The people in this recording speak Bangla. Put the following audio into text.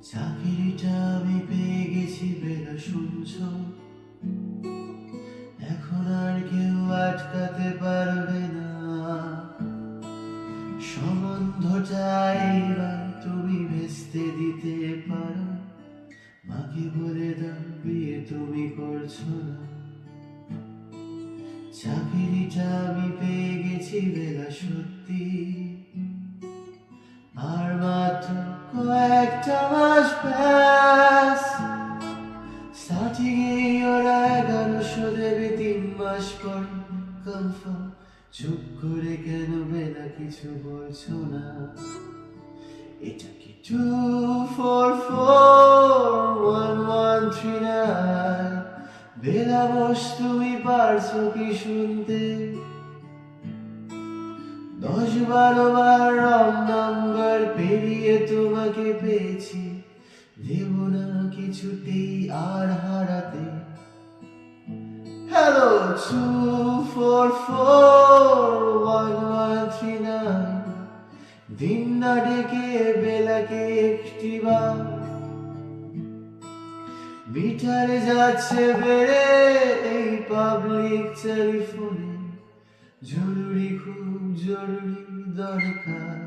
চাকরিটা আমি পেয়ে গেছি বেলা শুনছ, এখন আর কেউ আটকাতে পারবে না। সম্বন্ধটা এইবার তুমি ভেস্তে দিতে পারো, মাকে বলে দাও বিয়ে তুমি করছো না। চাকরিটা আমি পেয়ে গেছি বেলা সত্যি, আর মাত্র কয়েকটা মাস ব্যাস। স্টার্টিংয়ে ওরা 1100 দেবে, 3 মাস পর কনফার্ম। চুপ করে কেন বেলা কিছু বলছো না? এটা কি 2441139? বেলা বস, তুমি পারছো কি শুনতে? 10-12 বার রং নাম্বার পেরিয়ে তোমাকে পেয়েছি, দেব না কিছুতেই আর হারাতে। হ্যালো 2441139, দিন না ডেকে বেলাকে একটিবার। মিটারে যাচ্ছে বেড়ে এই পাবলিক টেলিফোনে, জরুরি খুব জরুরি দরকার।